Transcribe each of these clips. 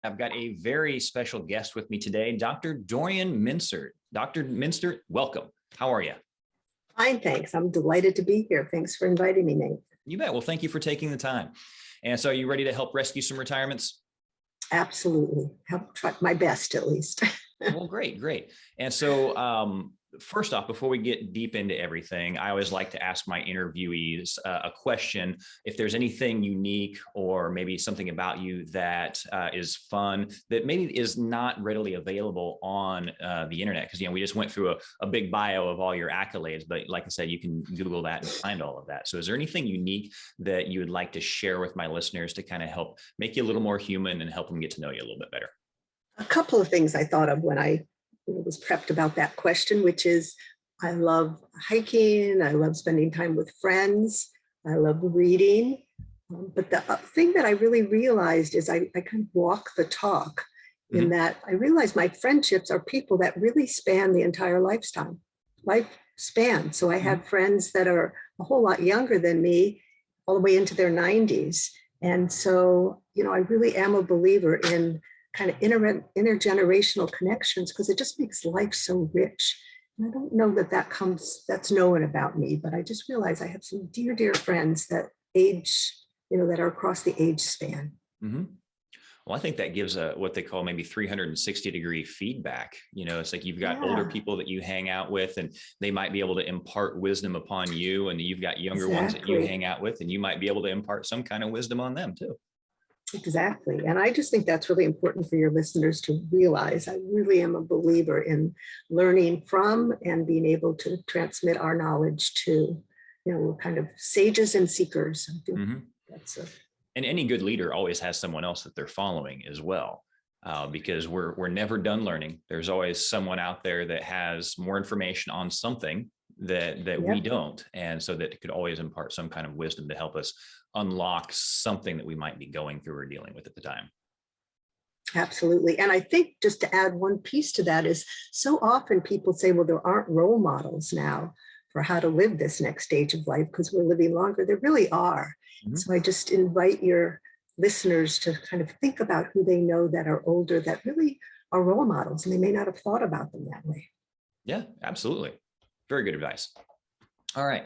I've got a very special guest with me today, Dr. Dorian Mintzer. Dr. Mintzer, welcome. How are you? Fine, thanks. I'm delighted to be here. Thanks for inviting me, Nate. You bet. Well, thank you for taking the time. And so, are you ready to help rescue some retirements? Absolutely. I'll try my best, at least. Well, great, great. And so, first off, before we get deep into everything, I always like to ask my interviewees a question. If there's anything unique or maybe something about you that is fun that maybe is not readily available on the internet, because we just went through a big bio of all your accolades, but like I said, you can Google that and find all of that. So, is there anything unique that you would like to share with my listeners to kind of help make you a little more human and help them get to know you a little bit better? A couple of things I thought of when I was prepped about that question, which is I love hiking, I love spending time with friends, I love reading. But the thing that I really realized is I kind of walk the talk in that I realize my friendships are people that really span the entire lifespan. So I have friends that are a whole lot younger than me, all the way into their 90s. And so, I really am a believer in kind of intergenerational connections because it just makes life so rich. And I don't know that's known about me, but I just realize I have some dear, dear friends that age, that are across the age span. Mm-hmm. Well, I think that gives what they call maybe 360-degree feedback. It's like you've got older people that you hang out with, and they might be able to impart wisdom upon you, and you've got younger ones that you hang out with, and you might be able to impart some kind of wisdom on them too. Exactly. And I just think that's really important for your listeners to realize. I really am a believer in learning from and being able to transmit our knowledge to, we're kind of sages and seekers. I think that's and any good leader always has someone else that they're following as well, because we're never done learning. There's always someone out there that has more information on something that we don't. And so that it could always impart some kind of wisdom to help us unlock something that we might be going through or dealing with at the time. Absolutely. And I think just to add one piece to that is so often people say, well, there aren't role models now for how to live this next stage of life because we're living longer. There really are. So I just invite your listeners to kind of think about who they know that are older that really are role models, and they may not have thought about them that way. Yeah, absolutely. Very good advice. All right.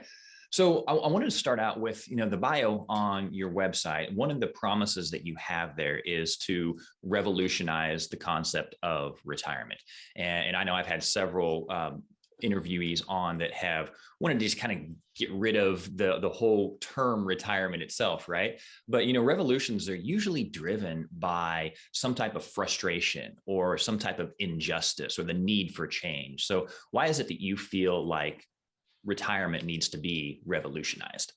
So I wanted to start out with, the bio on your website. One of the promises that you have there is to revolutionize the concept of retirement. And I know I've had several interviewees on that have wanted to just kind of get rid of the whole term retirement itself, right? But revolutions are usually driven by some type of frustration or some type of injustice or the need for change. So why is it that you feel like retirement needs to be revolutionized?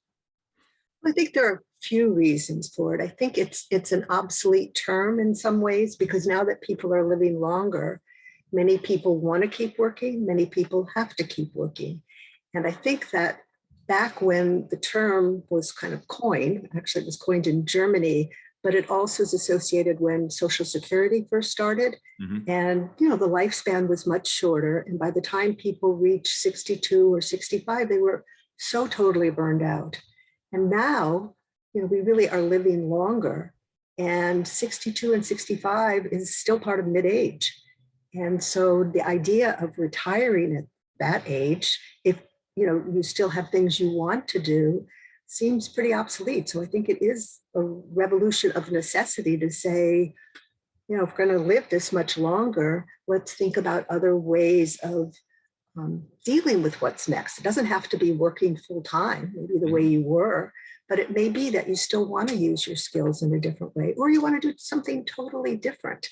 I think there are a few reasons for it. I think it's an obsolete term in some ways because now that people are living longer, many people want to keep working, many people have to keep working. And I think that back when the term was kind of coined, actually it was coined in Germany, but it also is associated when Social Security first started. And, the lifespan was much shorter. And by the time people reached 62 or 65, they were so totally burned out. And now, we really are living longer. And 62 and 65 is still part of mid-age. And so the idea of retiring at that age, if you still have things you want to do, seems pretty obsolete. So I think it is a revolution of necessity to say, if we're going to live this much longer, let's think about other ways of dealing with what's next. It doesn't have to be working full time, maybe the way you were, but it may be that you still want to use your skills in a different way, or you want to do something totally different.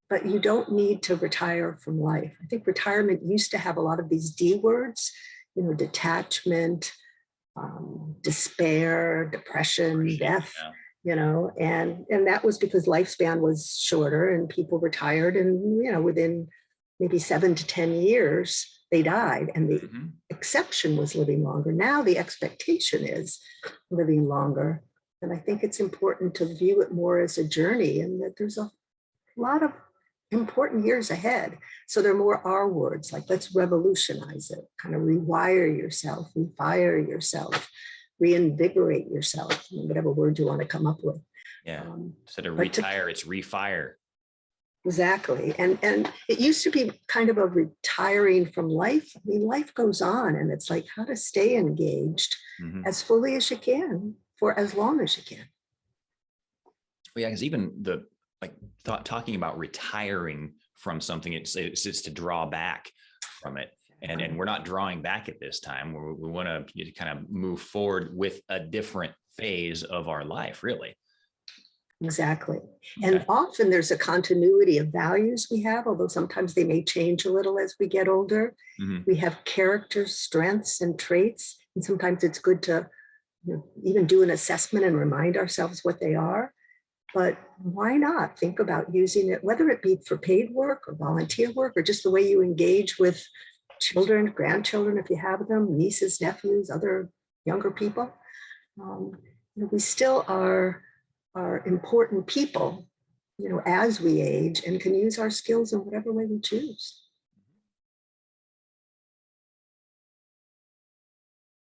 But you don't need to retire from life. I think retirement used to have a lot of these D words, detachment, despair, depression, death, and that was because lifespan was shorter and people retired and, within maybe 7 to 10 years, they died. And the exception was living longer. Now the expectation is living longer. And I think it's important to view it more as a journey and that there's a lot of important years ahead. So they're more our words, like let's revolutionize it, kind of rewire yourself, refire yourself, reinvigorate yourself, whatever word you want to come up with. Yeah. Instead of retire, it's refire. Exactly. And it used to be kind of a retiring from life. I mean, life goes on, and it's like how to stay engaged Mhm. as fully as you can for as long as you can. Well, yeah, because even the like talking about retiring from something, it's just to draw back from it. And we're not drawing back at this time. We want to kind of move forward with a different phase of our life, really. Exactly. And Okay. often there's a continuity of values we have, although sometimes they may change a little as we get older. Mhm. We have character strengths and traits, and sometimes it's good to even do an assessment and remind ourselves what they are. But why not think about using it, whether it be for paid work or volunteer work, or just the way you engage with children, grandchildren, if you have them, nieces, nephews, other younger people. Um, we still are important people, as we age, and can use our skills in whatever way we choose.